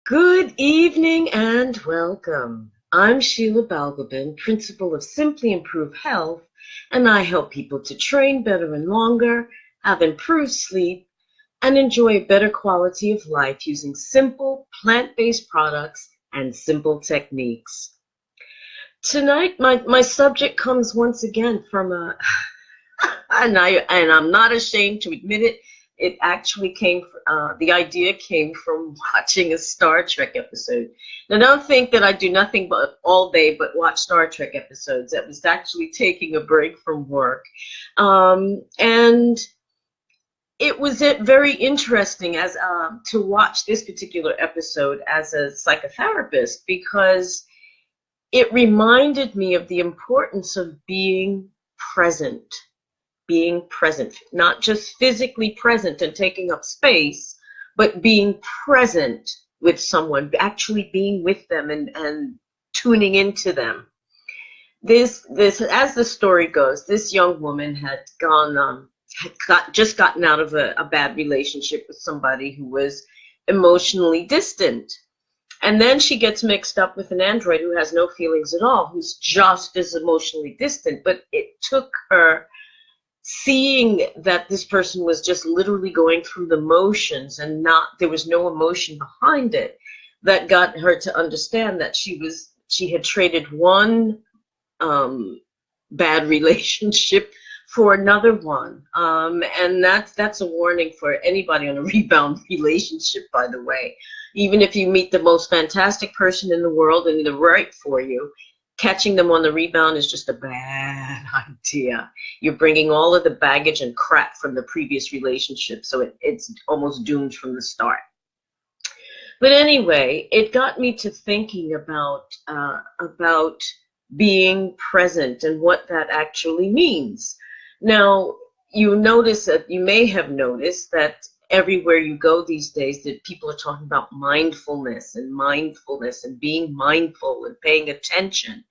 Good evening and welcome. I'm Sheila Balgobin, principal of Simply Improve Health, and I help people to train better and longer, have improved sleep, and enjoy a better quality of life using simple plant-based products and simple techniques. Tonight, my subject comes once again from and I'm not ashamed to admit it. It actually the idea came from watching a Star Trek episode. Now, don't think that I do nothing but all day but watch Star Trek episodes. That was actually taking a break from work. And it was very interesting as to watch this particular episode as a psychotherapist because it reminded me of the importance of being present, not just physically present and taking up space, but being present with someone, actually being with them and tuning into them. This, as the story goes, this young woman had just gotten out of a bad relationship with somebody who was emotionally distant. And then she gets mixed up with an android who has no feelings at all, who's just as emotionally distant. But it took her seeing that this person was just literally going through the motions and there was no emotion behind it, that got her to understand that she had traded one bad relationship for another one. And that's a warning for anybody on a rebound relationship, by the way. Even if you meet the most fantastic person in the world and they're right for you, catching them on the rebound is just a bad idea. You're bringing all of the baggage and crap from the previous relationship, so it's almost doomed from the start. But anyway, it got me to thinking about being present and what that actually means. Now, you may have noticed that everywhere you go these days that people are talking about mindfulness and being mindful and paying attention.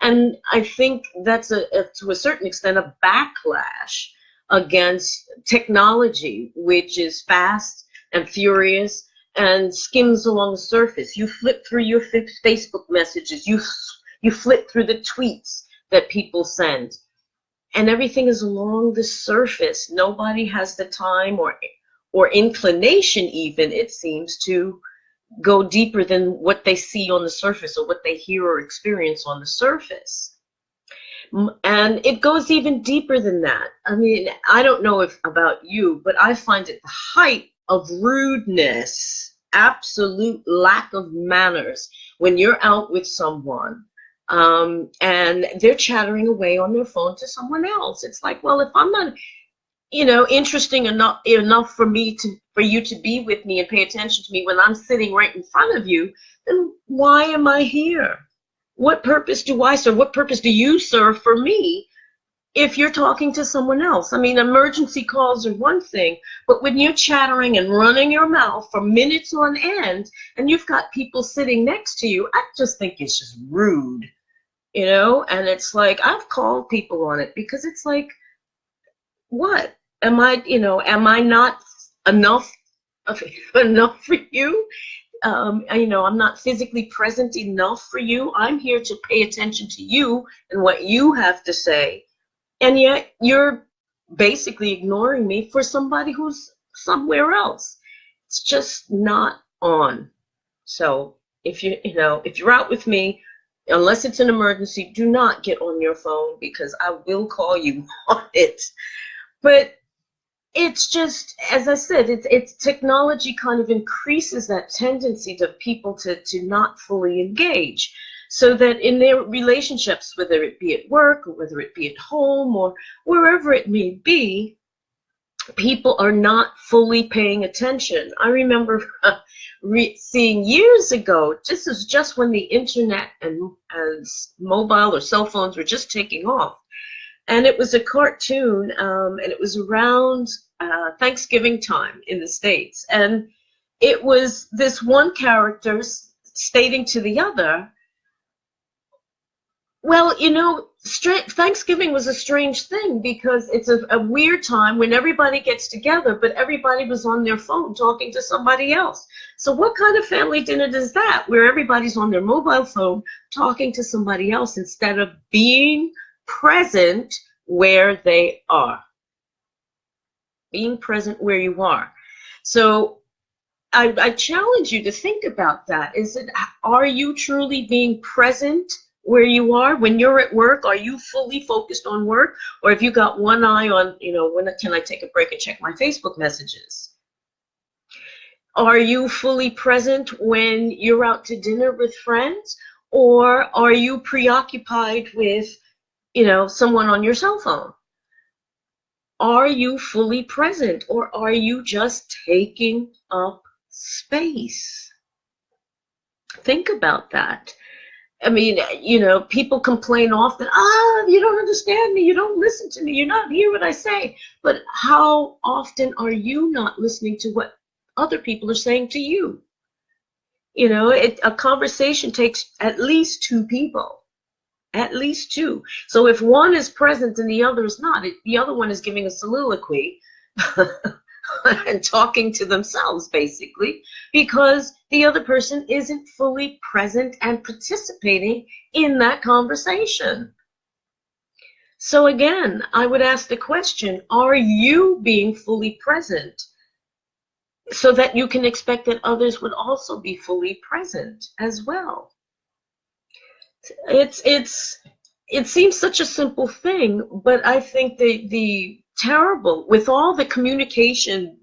And I think that's to a certain extent a backlash against technology, which is fast and furious and skims along the surface. You flip through your Facebook messages, you flip through the tweets that people send, and everything is along the surface. Nobody has the time or inclination, even, it seems, to go deeper than what they see on the surface or what they hear or experience on the surface. And it goes even deeper than that. I mean, I don't know about you, but I find it the height of rudeness, absolute lack of manners, when you're out with someone and they're chattering away on their phone to someone else. It's like, well, if I'm not interesting enough for you to be with me and pay attention to me when I'm sitting right in front of you, then why am I here? What purpose do I serve? What purpose do you serve for me if you're talking to someone else? I mean, emergency calls are one thing, but when you're chattering and running your mouth for minutes on end and you've got people sitting next to you, I just think it's just rude, and it's like, I've called people on it because it's like, what am I not enough enough for you? I'm not physically present enough for you. I'm here to pay attention to you and what you have to say, and yet you're basically ignoring me for somebody who's somewhere else. It's just not on. So if you're out with me, unless it's an emergency, do not get on your phone because I will call you on it. But it's just, as I said, it's technology kind of increases that tendency to people to not fully engage, so that in their relationships, whether it be at work or whether it be at home or wherever it may be, people are not fully paying attention. I remember seeing years ago, this is just when the internet and mobile or cell phones were just taking off. And it was a cartoon, and it was around Thanksgiving time in the States. And it was this one character stating to the other, Well, Thanksgiving was a strange thing because it's a weird time when everybody gets together, but everybody was on their phone talking to somebody else. So what kind of family dinner is that, where everybody's on their mobile phone talking to somebody else instead of being present where they are? Being present where you are. So I challenge you to think about that. Are you truly being present where you are? When you're at work, are you fully focused on work? Or have you got one eye on, when can I take a break and check my Facebook messages? Are you fully present when you're out to dinner with friends? Or are you preoccupied with, someone on your cell phone? Are you fully present, or are you just taking up space? Think about that. I mean, people complain often, you don't understand me, you don't listen to me, you're not hear what I say. But how often are you not listening to what other people are saying to you? A conversation takes at least two people, at least two. So if one is present and the other is not, the other one is giving a soliloquy and talking to themselves, basically, because the other person isn't fully present and participating in that conversation. So again, I would ask the question, are you being fully present so that you can expect that others would also be fully present as well? It seems such a simple thing, but I think the terrible, with all the communication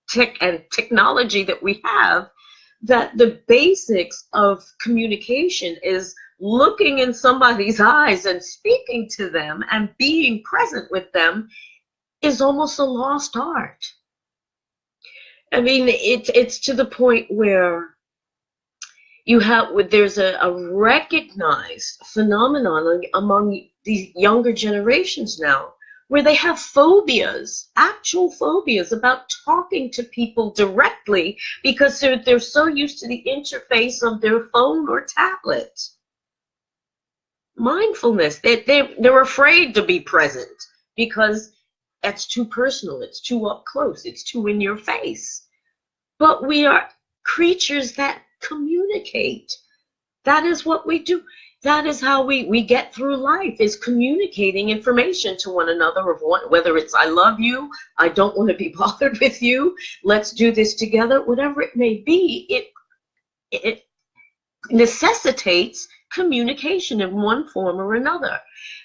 tech and technology that we have, that the basics of communication is looking in somebody's eyes and speaking to them and being present with them is almost a lost art. I mean, it's to the point where there's a recognized phenomenon among these younger generations now, where they have phobias, actual phobias about talking to people directly because they're so used to the interface of their phone or tablet. Mindfulness, they're afraid to be present because that's too personal, it's too up close, it's too in your face. But we are creatures that communicate. That is what we do. That is how we get through life, is communicating information to one another, of whether it's I love you, I don't want to be bothered with you, let's do this together, whatever it may be. It necessitates communication in one form or another.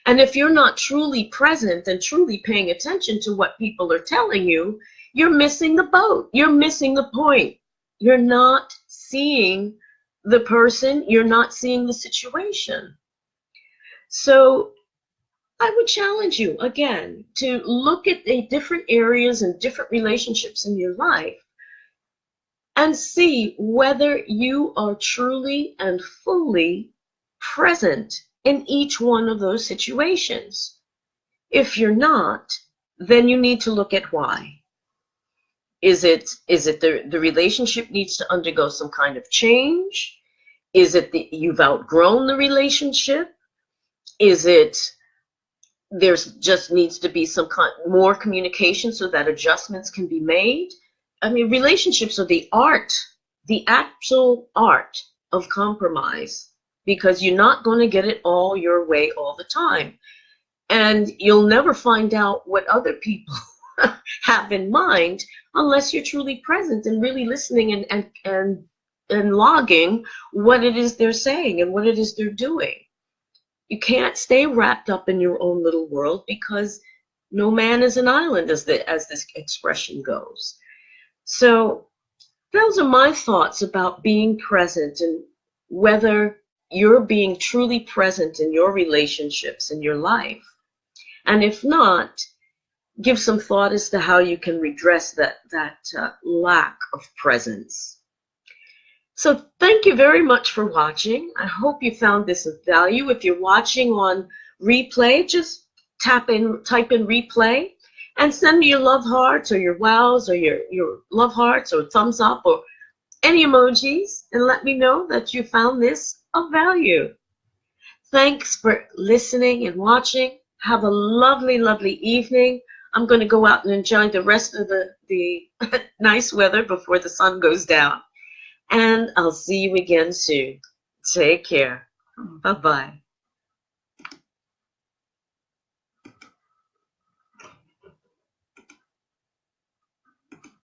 And if you're not truly present and truly paying attention to what people are telling you, you're missing the boat. You're missing the point. You're not seeing the person. You're not seeing the situation. So I would challenge you again to look at the different areas and different relationships in your life and see whether you are truly and fully present in each one of those situations. If you're not, then you need to look at why. Is it the relationship needs to undergo some kind of change? Is it that you've outgrown the relationship? Is it there's just needs to be some more communication so that adjustments can be made? I mean, relationships are the actual art of compromise, because you're not going to get it all your way all the time. And you'll never find out what other people have in mind unless you're truly present and really listening and logging what it is they're saying and what it is they're doing. You can't stay wrapped up in your own little world, because no man is an island, as this expression goes. So those are my thoughts about being present, and whether you're being truly present in your relationships in your life. And if not, give some thought as to how you can redress that lack of presence. So thank you very much for watching. I hope you found this of value. If you're watching on replay, just type in replay and send me your love hearts or your wows or your love hearts or thumbs up or any emojis, and let me know that you found this of value. Thanks for listening and watching. Have a lovely, lovely evening. I'm going to go out and enjoy the rest of the nice weather before the sun goes down. And I'll see you again soon. Take care. Bye-bye.